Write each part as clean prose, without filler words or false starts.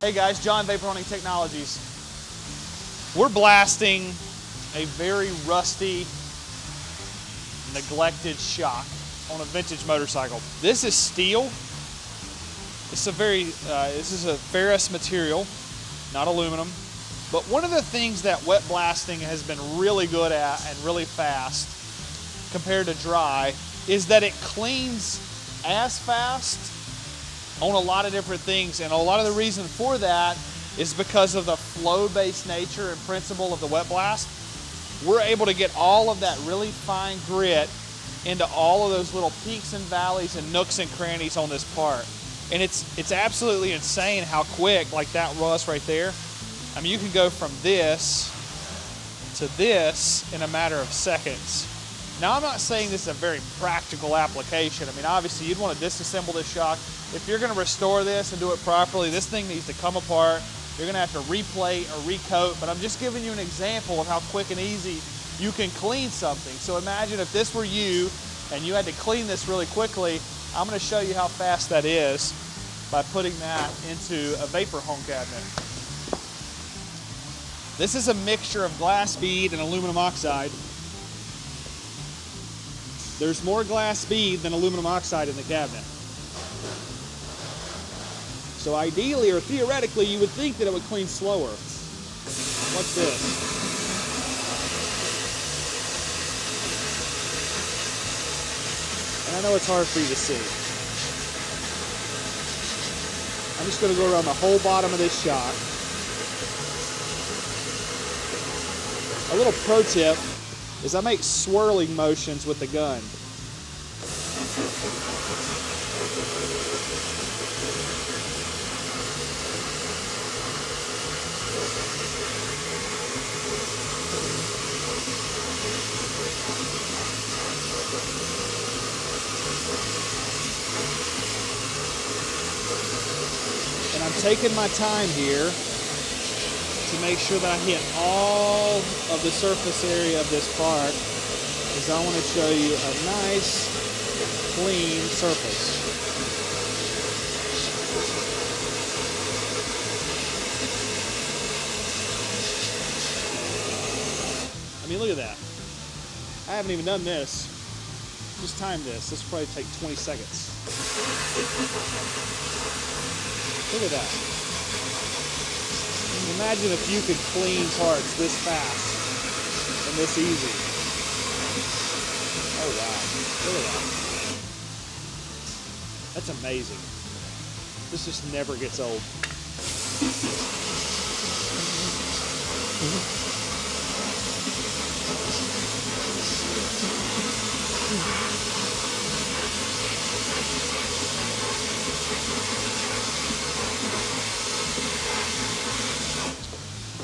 Hey guys, John, Vapor Hunting Technologies. We're blasting a very rusty, neglected shock on a vintage motorcycle. This is steel. This is a ferrous material, not aluminum. But one of the things that wet blasting has been really good at and really fast compared to dry is that it cleans as fast on a lot of different things, and a lot of the reason for that is because of the flow-based nature and principle of the wet blast. We're able to get all of that really fine grit into all of those little peaks and valleys and nooks and crannies on this part. And it's absolutely insane how quick, like that rust right there. I mean, you can go from this to this in a matter of seconds. Now, I'm not saying this is a very practical application. I mean, obviously, you'd want to disassemble this shock. If you're going to restore this and do it properly, this thing needs to come apart. You're going to have to replate or recoat, but I'm just giving you an example of how quick and easy you can clean something. So imagine if this were you and you had to clean this really quickly. I'm going to show you how fast that is by putting that into a vapor home cabinet. This is a mixture of glass bead and aluminum oxide. There's more glass bead than aluminum oxide in the cabinet. So ideally or theoretically, you would think that it would clean slower. What's this? And I know it's hard for you to see. I'm just going to go around the whole bottom of this shock. A little pro tip is I make swirling motions with the gun. And I'm taking my time here to make sure that I hit all of the surface area of this part, because I want to show you a nice, clean surface. I mean, look at that. I haven't even done this. Just time this. This will probably take 20 seconds. Look at that. Imagine if you could clean parts this fast and this easy. Oh wow, look at that. That's amazing. This just never gets old.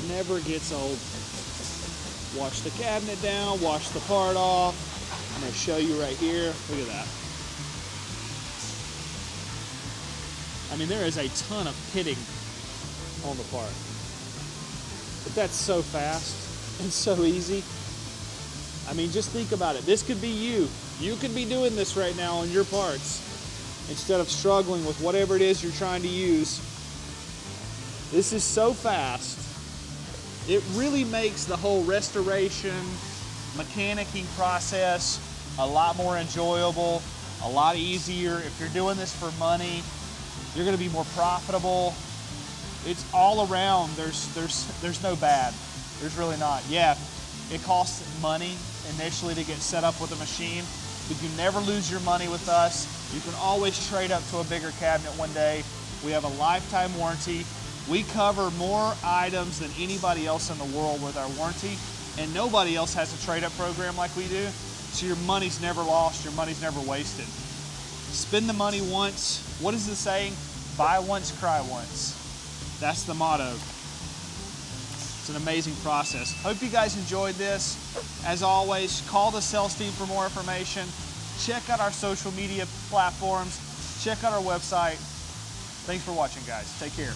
Never gets old. Wash the cabinet down, wash the part off. I'm going to show you right here. Look at that. I mean, there is a ton of pitting on the part. But that's so fast and so easy. I mean, just think about it. This could be you. You could be doing this right now on your parts instead of struggling with whatever it is you're trying to use. This is so fast. It really makes the whole restoration, mechanicking process a lot more enjoyable, a lot easier. If you're doing this for money, you're going to be more profitable. It's all around. There's no bad. There's really not. Yeah, it costs money initially to get set up with a machine, but you never lose your money with us. You can always trade up to a bigger cabinet one day. We have a lifetime warranty. We cover more items than anybody else in the world with our warranty, and nobody else has a trade-up program like we do, so your money's never lost, your money's never wasted. Spend the money once. What is the saying? Buy once, cry once. That's the motto. It's an amazing process. Hope you guys enjoyed this. As always, call the sales team for more information. Check out our social media platforms. Check out our website. Thanks for watching, guys. Take care.